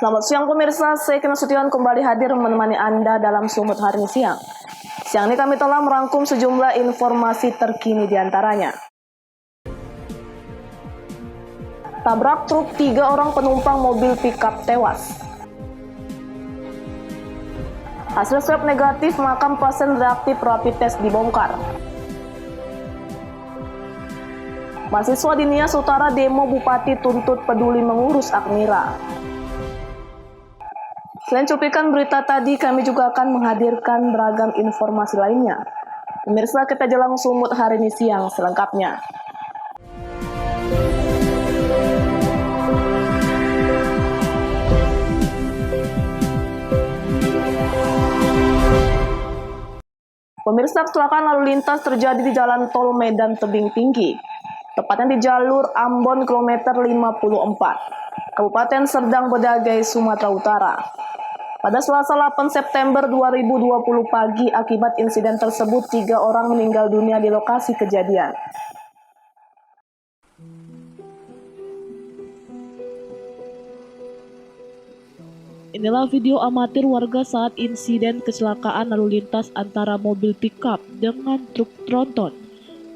Selamat siang pemirsa, saya Kina Sution kembali hadir menemani Anda dalam Sumut hari ini siang. Siang ini kami telah merangkum sejumlah informasi terkini diantaranya. Tabrak truk, 3 orang penumpang mobil pickup tewas. Hasil swab negatif, makam pasien reaktif rapid test dibongkar. Mahasiswa di Nias Utara demo Bupati tuntut peduli mengurus Akmira. Selain cuplikan berita tadi, kami juga akan menghadirkan beragam informasi lainnya. Pemirsa, kita jelang Sumut hari ini siang selengkapnya. Pemirsa, kecelakaan lalu lintas terjadi di Jalan Tol Medan Tebing Tinggi, tepatnya di jalur Ambon kilometer 54, Kabupaten Serdang Bedagai, Sumatera Utara. Pada Selasa 8 September 2020 pagi, akibat insiden tersebut 3 orang meninggal dunia di lokasi kejadian. Inilah video amatir warga saat insiden kecelakaan lalu lintas antara mobil pickup dengan truk tronton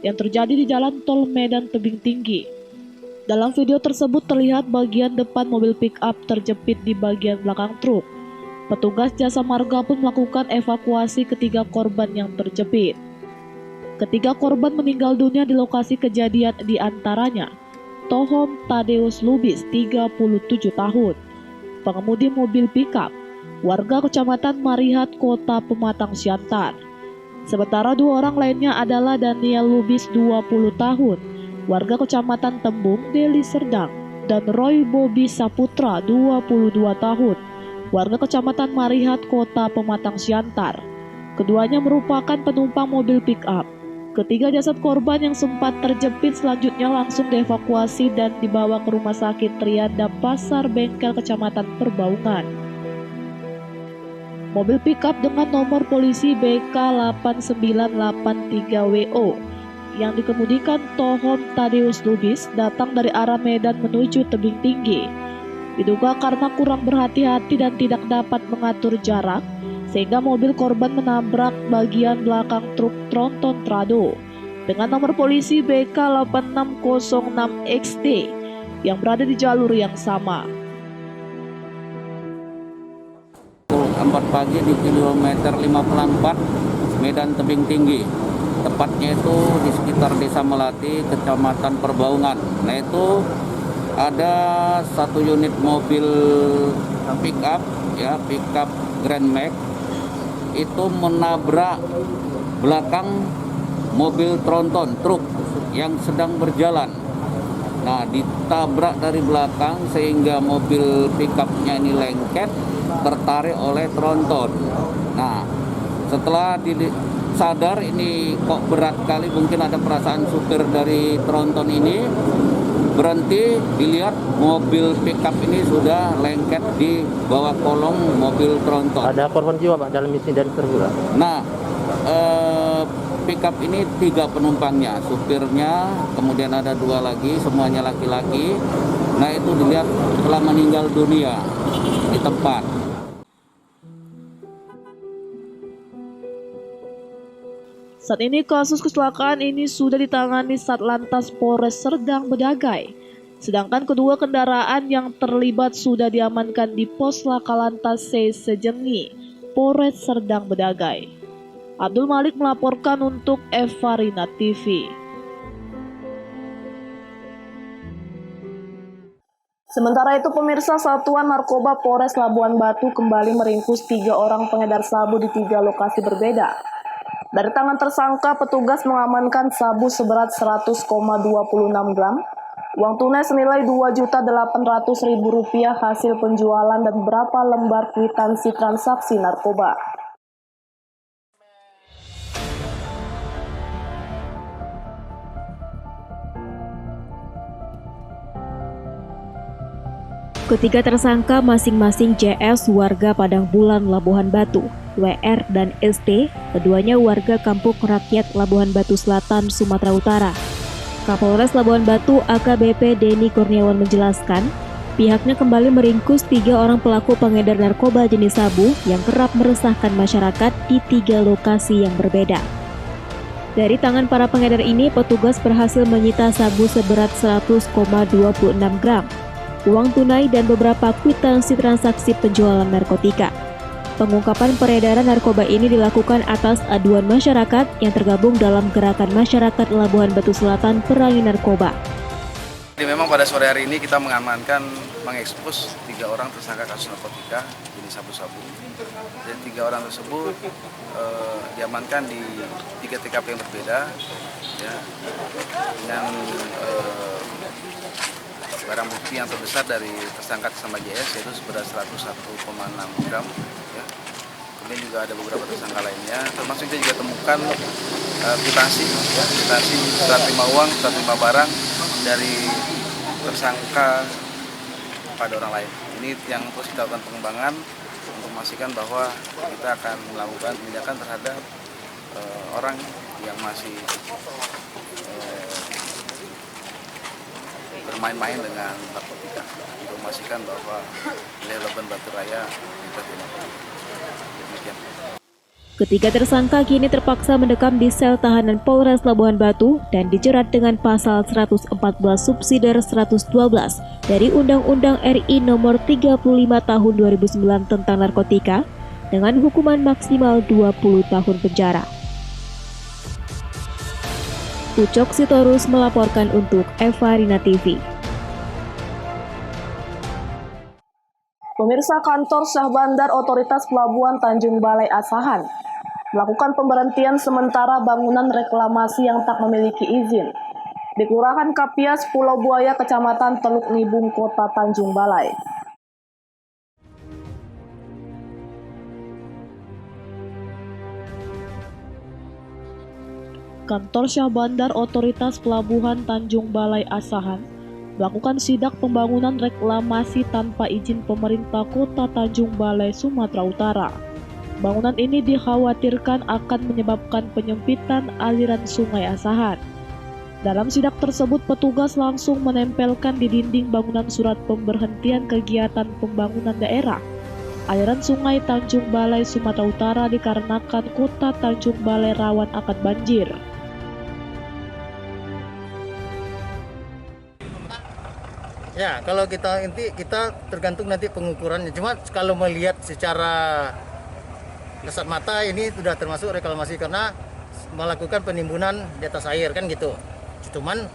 yang terjadi di Jalan Tol Medan Tebing Tinggi. Dalam video tersebut terlihat bagian depan mobil pickup terjepit di bagian belakang truk. Petugas jasa marga pun melakukan evakuasi ketiga korban yang terjepit. Ketiga korban meninggal dunia di lokasi kejadian, di antaranya Tohom Tadeus Lubis, 37 tahun, pengemudi mobil pickup, warga Kecamatan Marihat, Kota Pematang Siantar. Sementara 2 orang lainnya adalah Daniel Lubis, 20 tahun, warga Kecamatan Tembung, Deli Serdang, dan Roy Bobi Saputra, 22 tahun, warga Kecamatan Marihat, Kota Pematang Siantar. Keduanya merupakan penumpang mobil pick-up. Ketiga jasad korban yang sempat terjepit selanjutnya langsung dievakuasi dan dibawa ke Rumah Sakit Triada Pasar Bengkel Kecamatan Perbaungan. Mobil pick-up dengan nomor polisi BK8983WO yang dikemudikan Tohom Tadeus Lubis datang dari arah Medan menuju Tebing Tinggi. Diduga karena kurang berhati-hati dan tidak dapat mengatur jarak, sehingga mobil korban menabrak bagian belakang truk tronton Trado dengan nomor polisi BK8606XT yang berada di jalur yang sama. 4 pagi di kilometer 54 Medan Tebing Tinggi. Tepatnya itu di sekitar Desa Melati, Kecamatan Perbaungan. Nah, itu ada satu unit mobil pickup, pickup Grand Max, itu menabrak belakang mobil tronton truk yang sedang berjalan. Nah, ditabrak dari belakang sehingga mobil pickupnya ini lengket, tertarik oleh tronton. Nah, setelah sadar ini kok berat kali, mungkin ada perasaan supir dari tronton ini berhenti, dilihat mobil pickup ini sudah lengket di bawah kolong mobil tronton. Ada korban jiwa Pak dalam insiden tersebut? Nah, pickup ini 3 penumpangnya, supirnya, kemudian ada 2 lagi, semuanya laki-laki. Nah, itu dilihat telah meninggal dunia di tempat. Saat ini kasus kecelakaan ini sudah ditangani Satlantas Polres Serdang Bedagai. Sedangkan kedua kendaraan yang terlibat sudah diamankan di Pos Lakalantas C Sejengi, Polres Serdang Bedagai. Abdul Malik melaporkan untuk Evarina TV. Sementara itu pemirsa, Satuan Narkoba Polres Labuan Batu kembali meringkus 3 orang pengedar sabu di 3 lokasi berbeda. Dari tangan tersangka, petugas mengamankan sabu seberat 100,26 gram, uang tunai senilai Rp2.800.000 hasil penjualan dan beberapa lembar kwitansi transaksi narkoba. Ketiga tersangka masing-masing JS warga Padang Bulan, Labuhan Batu, WR dan ST, keduanya warga Kampung Rakyat Labuhan Batu Selatan, Sumatera Utara. Kapolres Labuhan Batu AKBP Denny Kurniawan menjelaskan, Pihaknya kembali meringkus 3 orang pelaku pengedar narkoba jenis sabu yang kerap meresahkan masyarakat di 3 lokasi yang berbeda. Dari tangan para pengedar ini, petugas berhasil menyita sabu seberat 100,26 gram, uang tunai dan beberapa kwitansi transaksi penjualan narkotika. Pengungkapan peredaran narkoba ini dilakukan atas aduan masyarakat yang tergabung dalam Gerakan Masyarakat Labuhan Batu Selatan Perangi Narkoba. Jadi memang pada sore hari ini kita mengekspos 3 orang tersangka kasus narkotika jenis sabu-sabu. Dan 3 orang tersebut diamankan di 3 TKP yang berbeda, ya, dengan barang bukti yang terbesar dari tersangka sama JS yaitu seberat 101,6 gram. Ya. Kemudian juga ada beberapa tersangka lainnya, termasuk kita juga temukan kwitansi surat terima uang, surat terima barang dari tersangka pada orang lain. Ini yang terus kita lakukan pengembangan untuk memastikan bahwa kita akan melakukan penindakan terhadap orang yang masih bermain-main dengan narkotika, untuk memastikan bahwa wilayah Labuhan Batu Raya kita tidak. Demikian. Ketiga tersangka kini terpaksa mendekam di sel tahanan Polres Labuhan Batu dan dijerat dengan pasal 114 subsidiar 112 dari Undang-Undang RI Nomor 35 Tahun 2009 tentang narkotika dengan hukuman maksimal 20 tahun penjara. Ucok Sitorus melaporkan untuk Evarina TV. Pemirsa, kantor Syah Bandar Otoritas Pelabuhan Tanjung Balai Asahan melakukan pemberhentian sementara bangunan reklamasi yang tak memiliki izin di Kelurahan Kapias, Pulau Buaya, Kecamatan Teluk Nibung, Kota Tanjung Balai. Kantor Syah Bandar Otoritas Pelabuhan Tanjung Balai Asahan melakukan sidak pembangunan reklamasi tanpa izin pemerintah Kota Tanjung Balai, Sumatera Utara. Bangunan ini dikhawatirkan akan menyebabkan penyempitan aliran Sungai Asahan. Dalam sidak tersebut, petugas langsung menempelkan di dinding bangunan surat pemberhentian kegiatan pembangunan daerah aliran Sungai Tanjung Balai, Sumatera Utara dikarenakan Kota Tanjung Balai rawan akan banjir. Ya, kalau kita tergantung nanti pengukurannya. Cuma kalau melihat secara kasat mata ini sudah termasuk reklamasi karena melakukan penimbunan di atas air kan gitu. Cuman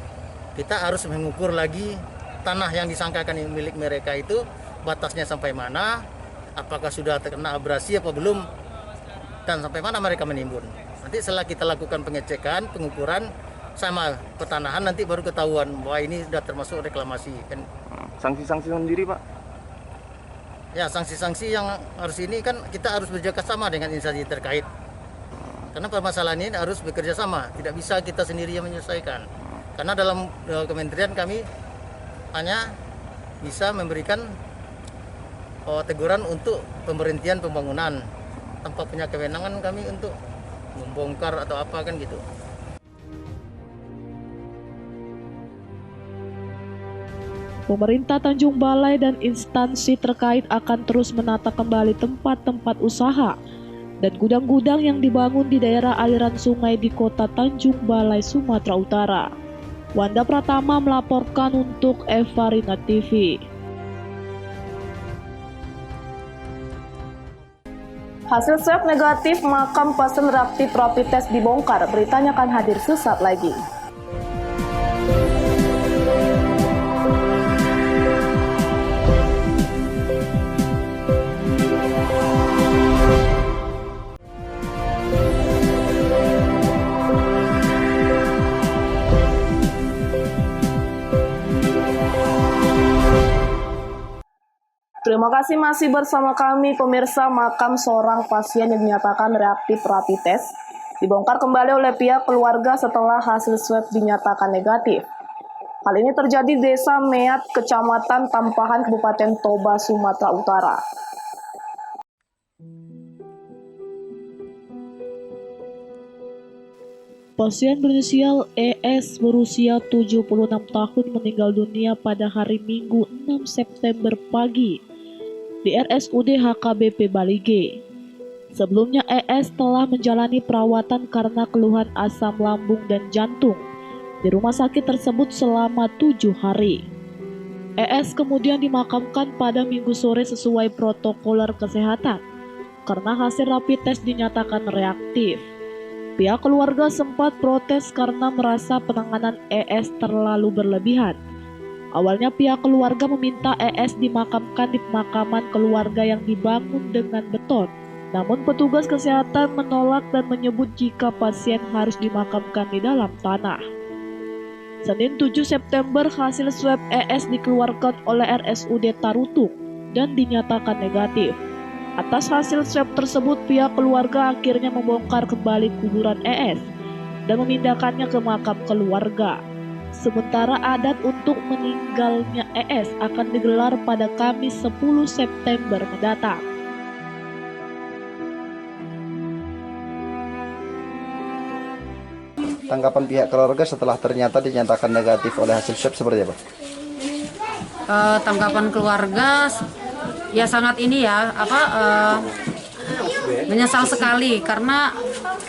kita harus mengukur lagi tanah yang disangkakan milik mereka itu batasnya sampai mana, apakah sudah terkena abrasi apa belum, dan sampai mana mereka menimbun. Nanti setelah kita lakukan pengecekan, pengukuran sama pertanahan nanti baru ketahuan bahwa ini sudah termasuk reklamasi kan. Sanksi-sanksi sendiri, Pak? Ya, sanksi-sanksi yang harus ini kan kita harus bekerja sama dengan instansi terkait. Karena permasalahan ini harus bekerja sama, tidak bisa kita sendiri yang menyelesaikan. Karena dalam kementerian kami hanya bisa memberikan teguran untuk pemberhentian pembangunan, tanpa punya kewenangan kami untuk membongkar atau apa kan gitu. Pemerintah Tanjung Balai dan instansi terkait akan terus menata kembali tempat-tempat usaha dan gudang-gudang yang dibangun di daerah aliran sungai di Kota Tanjung Balai, Sumatera Utara. Wanda Pratama melaporkan untuk Evarina TV. Hasil swab negatif makam pasien rapid test dibongkar. Beritanya akan hadir sesaat lagi. Terima kasih masih bersama kami pemirsa. Makam seorang pasien yang dinyatakan reaktif rapid test dibongkar kembali oleh pihak keluarga setelah hasil swab dinyatakan negatif. Hal ini terjadi di Desa Meat, Kecamatan Tampahan, Kabupaten Toba, Sumatera Utara. Pasien berinisial ES berusia 76 tahun meninggal dunia pada hari Minggu 6 September pagi di RSUD HKBP Balige. Sebelumnya ES telah menjalani perawatan karena keluhan asam lambung dan jantung di rumah sakit tersebut selama 7 hari. ES kemudian dimakamkan pada Minggu sore sesuai protokoler kesehatan karena hasil rapid test dinyatakan reaktif. Pihak keluarga sempat protes karena merasa penanganan ES terlalu berlebihan. Awalnya pihak keluarga meminta ES dimakamkan di pemakaman keluarga yang dibangun dengan beton. Namun petugas kesehatan menolak dan menyebut jika pasien harus dimakamkan di dalam tanah. Senin 7 September hasil swab ES dikeluarkan oleh RSUD Tarutung dan dinyatakan negatif. Atas hasil swab tersebut, pihak keluarga akhirnya membongkar kembali kuburan ES dan memindahkannya ke makam keluarga. Sementara adat untuk meninggalnya ES akan digelar pada Kamis 10 September mendatang. Tanggapan pihak keluarga setelah ternyata dinyatakan negatif oleh hasil swab seperti apa? Tanggapan keluarga ya sangat menyesal sekali karena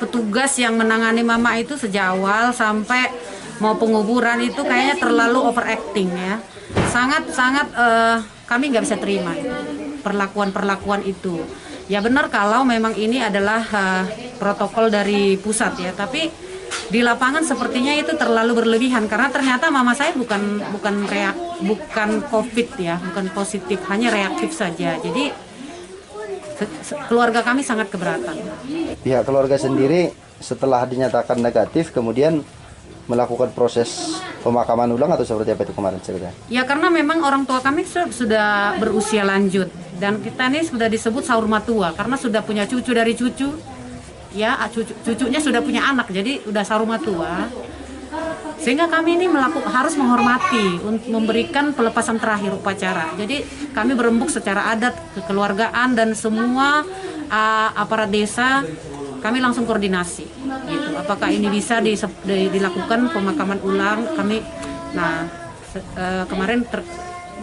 petugas yang menangani mama itu sejak awal sampai mau penguburan itu kayaknya terlalu overacting ya. Sangat kami nggak bisa terima perlakuan itu. Ya benar kalau memang ini adalah protokol dari pusat ya, tapi di lapangan sepertinya itu terlalu berlebihan karena ternyata mama saya bukan COVID ya, bukan positif, hanya reaktif saja. Jadi keluarga kami sangat keberatan. Pihak keluarga sendiri setelah dinyatakan negatif kemudian melakukan proses pemakaman ulang atau seperti apa itu kemarin ceritanya? Ya karena memang orang tua kami sudah berusia lanjut dan kita ini sudah disebut sahur matua karena sudah punya cucu dari cucu. Ya, cucunya sudah punya anak, jadi udah saruma tua. Sehingga kami ini harus menghormati untuk memberikan pelepasan terakhir upacara. Jadi kami berembuk secara adat, kekeluargaan dan semua aparat desa kami langsung koordinasi. Gitu. Apakah ini bisa dilakukan pemakaman ulang? Kemarin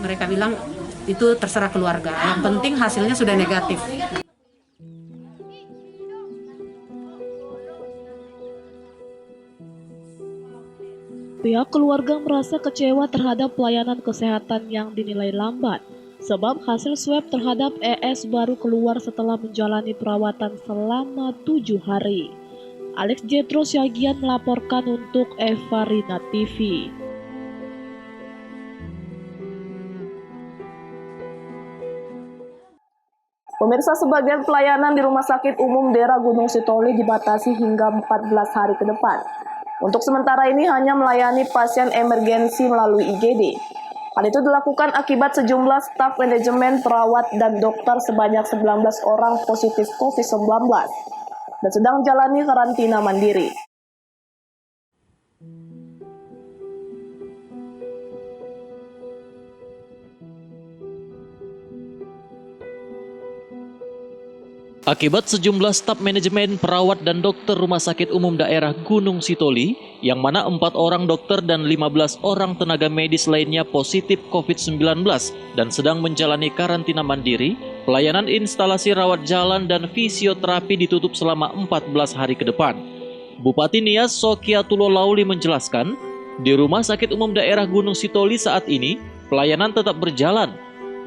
mereka bilang itu terserah keluarga. Yang penting hasilnya sudah negatif. Pihak keluarga merasa kecewa terhadap pelayanan kesehatan yang dinilai lambat, sebab hasil swab terhadap ES baru keluar setelah menjalani perawatan selama 7 hari. Alex Jetro Syagian melaporkan untuk Eva Rina TV. Pemirsa, sebagian pelayanan di Rumah Sakit Umum Daerah Gunung Sitoli dibatasi hingga 14 hari ke depan. Untuk sementara ini hanya melayani pasien emergensi melalui IGD. Hal itu dilakukan akibat sejumlah staf manajemen, perawat, dan dokter sebanyak 19 orang positif COVID-19 dan sedang menjalani karantina mandiri. Akibat sejumlah staf manajemen, perawat, dan dokter Rumah Sakit Umum Daerah Gunung Sitoli, yang mana 4 orang dokter dan 15 orang tenaga medis lainnya positif COVID-19 dan sedang menjalani karantina mandiri, pelayanan instalasi rawat jalan dan fisioterapi ditutup selama 14 hari ke depan. Bupati Nias Sokiatullah Lauli menjelaskan, di Rumah Sakit Umum Daerah Gunung Sitoli saat ini, pelayanan tetap berjalan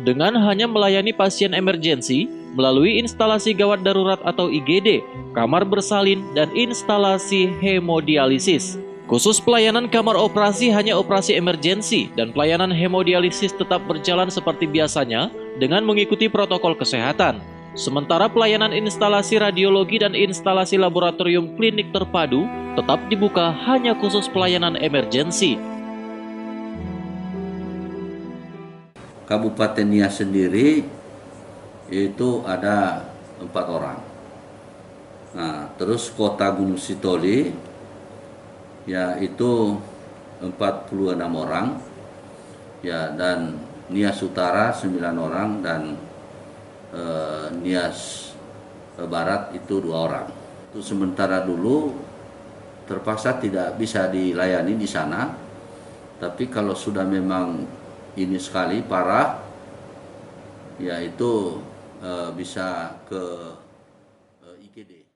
dengan hanya melayani pasien emergensi melalui instalasi gawat darurat atau IGD, kamar bersalin, dan instalasi hemodialisis. Khusus pelayanan kamar operasi hanya operasi emergensi dan pelayanan hemodialisis tetap berjalan seperti biasanya dengan mengikuti protokol kesehatan. Sementara pelayanan instalasi radiologi dan instalasi laboratorium klinik terpadu tetap dibuka hanya khusus pelayanan emergensi. Kabupaten Nias sendiri itu ada 4 orang. Nah, terus kota Gunung Sitoli yaitu 46 orang. Ya, dan Nias Utara 9 orang dan Nias Barat itu 2 orang. Itu sementara dulu terpaksa tidak bisa dilayani di sana. Tapi kalau sudah memang ini sekali parah, ya itu bisa ke IGD.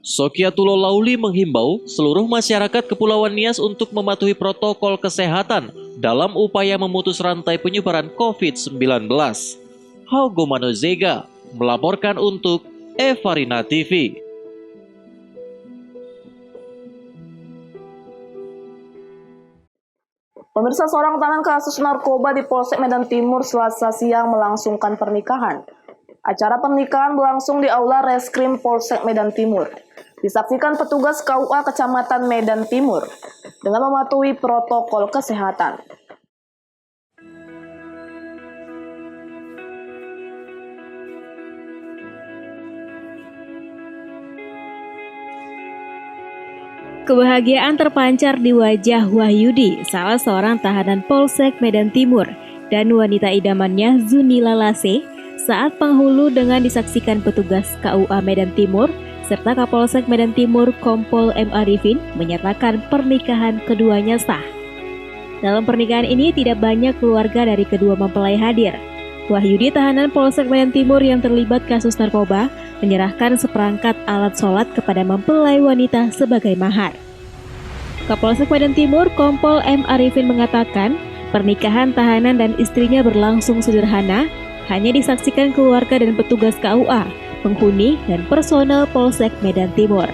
Sokiatullah Lauli menghimbau seluruh masyarakat Kepulauan Nias untuk mematuhi protokol kesehatan dalam upaya memutus rantai penyebaran COVID-19. Haugo Manozega melaporkan untuk Evarina TV. Pemirsa, seorang tahanan kasus narkoba di Polsek Medan Timur Selasa siang melangsungkan pernikahan. Acara pernikahan berlangsung di Aula Reskrim Polsek Medan Timur. Disaksikan petugas KUA Kecamatan Medan Timur dengan mematuhi protokol kesehatan. Kebahagiaan terpancar di wajah Wahyudi, salah seorang tahanan Polsek Medan Timur, dan wanita idamannya Zunila Lase saat penghulu dengan disaksikan petugas KUA Medan Timur serta Kapolsek Medan Timur Kompol M. Arifin menyatakan pernikahan keduanya sah. Dalam pernikahan ini tidak banyak keluarga dari kedua mempelai hadir. Wahyudi, tahanan Polsek Medan Timur yang terlibat kasus narkoba, menyerahkan seperangkat alat sholat kepada mempelai wanita sebagai mahar. Kapolsek Medan Timur Kompol M. Arifin mengatakan pernikahan tahanan dan istrinya berlangsung sederhana, hanya disaksikan keluarga dan petugas KUA, penghuni dan personel Polsek Medan Timur.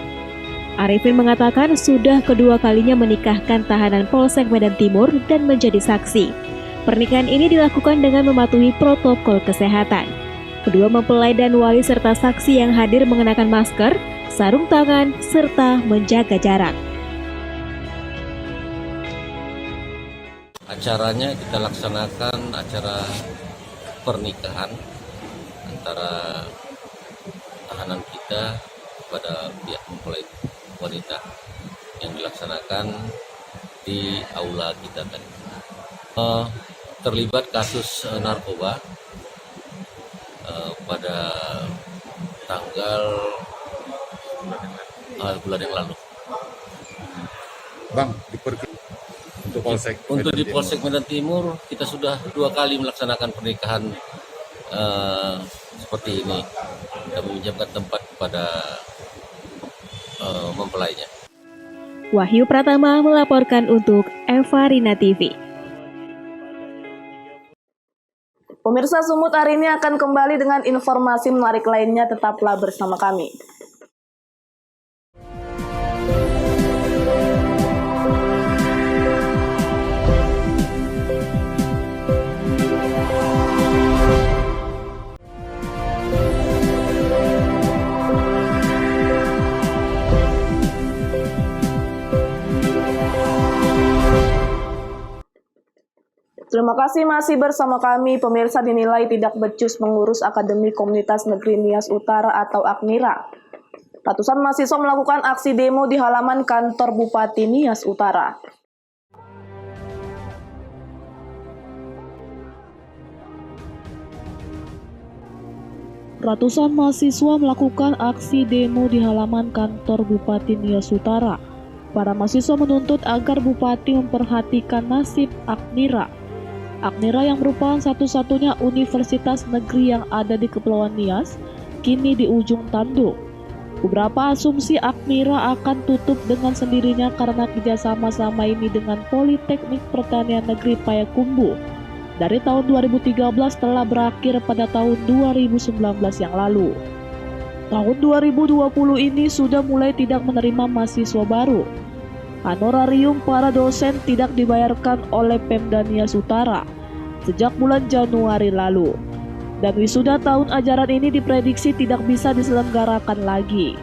Arifin mengatakan sudah kedua kalinya menikahkan tahanan Polsek Medan Timur dan menjadi saksi. Pernikahan ini dilakukan dengan mematuhi protokol kesehatan. Kedua mempelai dan wali serta saksi yang hadir mengenakan masker, sarung tangan, serta menjaga jarak. Acaranya kita laksanakan acara pernikahan antara tahanan kita kepada pihak mempelai wanita yang dilaksanakan di aula kita tadi. Terlibat kasus narkoba pada tanggal bulan yang lalu. Bang, untuk di Polsek Medan Timur kita sudah 2 kali melaksanakan pernikahan seperti ini. Kita meminjamkan tempat kepada mempelainya. Wahyu Pratama melaporkan untuk Evarina TV. Pemirsa, Sumut hari ini akan kembali dengan informasi menarik lainnya. Tetaplah bersama kami. Terima kasih masih bersama kami. Pemirsa, dinilai tidak becus mengurus Akademi Komunitas Negeri Nias Utara atau Akmira. Ratusan mahasiswa melakukan aksi demo di halaman kantor Bupati Nias Utara. Ratusan mahasiswa melakukan aksi demo di halaman kantor Bupati Nias Utara. Para mahasiswa menuntut agar Bupati memperhatikan nasib Akmira. Akmira yang merupakan satu-satunya universitas negeri yang ada di Kepulauan Nias, kini di ujung tanduk. Beberapa asumsi Akmira akan tutup dengan sendirinya karena kerjasama sama ini dengan Politeknik Pertanian Negeri Payakumbuh. Dari tahun 2013 telah berakhir pada tahun 2019 yang lalu. Tahun 2020 ini sudah mulai tidak menerima mahasiswa baru. Honorarium para dosen tidak dibayarkan oleh Pemda Nias Utara sejak bulan Januari lalu. Dan wisuda tahun ajaran ini diprediksi tidak bisa diselenggarakan lagi.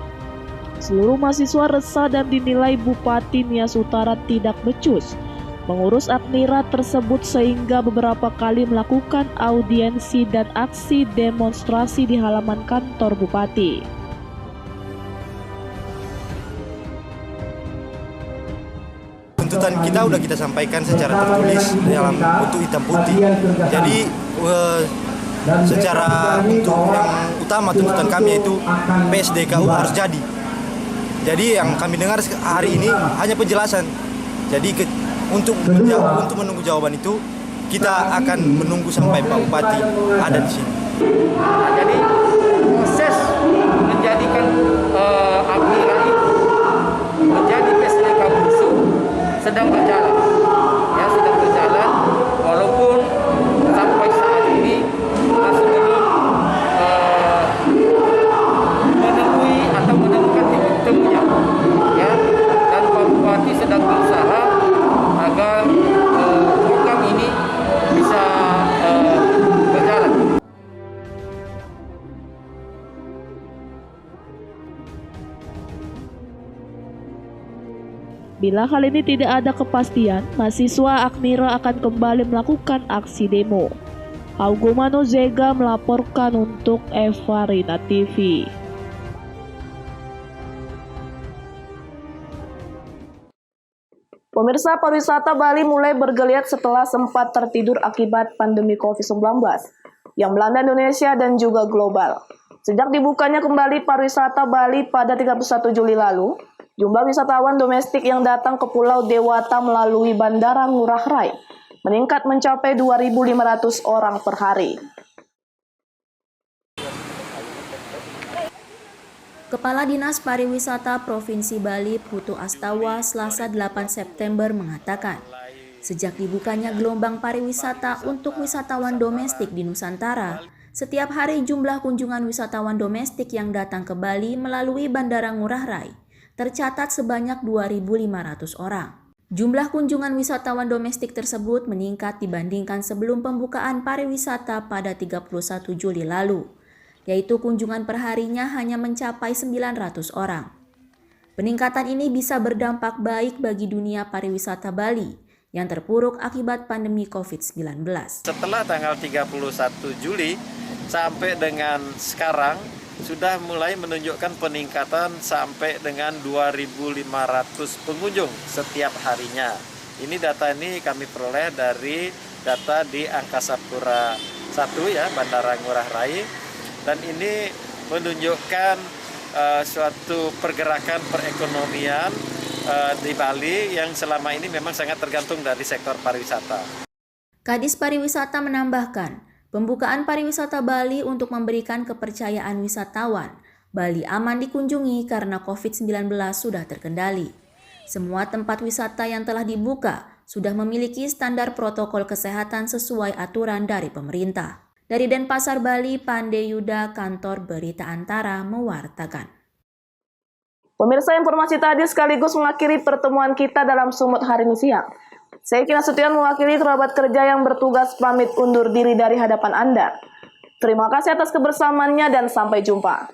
Seluruh mahasiswa resah dan dinilai Bupati Nias Utara tidak becus mengurus Akmira tersebut sehingga beberapa kali melakukan audiensi dan aksi demonstrasi di halaman kantor Bupati. Tuntutan kita udah kita sampaikan secara tertulis dalam bentuk hitam putih. Jadi secara bentuk yang utama tuntutan kami yaitu PSDKU harus jadi. Jadi yang kami dengar hari ini hanya penjelasan. Jadi untuk menunggu jawaban itu kita akan menunggu sampai Pak Bupati ada di sini. Jadi proses menjadikan Admira itu menjadi PSDK busuk sedang berjalan. Ya, sedang berjalan walaupun sampai saat ini masih belum menemui atau menemukan titik temunya. Ya, dan Pak Bupati sedang berusaha agar program ini bisa berjalan. Bila hal ini tidak ada kepastian, mahasiswa Admira akan kembali melakukan aksi demo. Haugumano Zega melaporkan untuk Evarina TV. Pemirsa, pariwisata Bali mulai bergeliat setelah sempat tertidur akibat pandemi COVID-19 yang melanda Indonesia dan juga global. Sejak dibukanya kembali pariwisata Bali pada 31 Juli lalu, jumlah wisatawan domestik yang datang ke Pulau Dewata melalui Bandara Ngurah Rai meningkat mencapai 2.500 orang per hari. Kepala Dinas Pariwisata Provinsi Bali Putu Astawa Selasa 8 September mengatakan, sejak dibukanya gelombang pariwisata untuk wisatawan domestik di Nusantara, setiap hari jumlah kunjungan wisatawan domestik yang datang ke Bali melalui Bandara Ngurah Rai tercatat sebanyak 2.500 orang. Jumlah kunjungan wisatawan domestik tersebut meningkat dibandingkan sebelum pembukaan pariwisata pada 31 Juli lalu, yaitu kunjungan perharinya hanya mencapai 900 orang. Peningkatan ini bisa berdampak baik bagi dunia pariwisata Bali yang terpuruk akibat pandemi COVID-19. Setelah tanggal 31 Juli sampai dengan sekarang, sudah mulai menunjukkan peningkatan sampai dengan 2.500 pengunjung setiap harinya. Ini data ini kami peroleh dari data di Angkasa Pura 1 ya, Bandara Ngurah Rai. Dan ini menunjukkan suatu pergerakan perekonomian di Bali yang selama ini memang sangat tergantung dari sektor pariwisata. Kadis Pariwisata menambahkan, pembukaan pariwisata Bali untuk memberikan kepercayaan wisatawan, Bali aman dikunjungi karena COVID-19 sudah terkendali. Semua tempat wisata yang telah dibuka sudah memiliki standar protokol kesehatan sesuai aturan dari pemerintah. Dari Denpasar, Bali, Pande Yuda, Kantor Berita Antara mewartakan. Pemirsa, informasi tadi sekaligus mengakhiri pertemuan kita dalam Sumut hari ini siang. Saya Kina Sutian mewakili kerabat kerja yang bertugas pamit undur diri dari hadapan Anda. Terima kasih atas kebersamaannya dan sampai jumpa.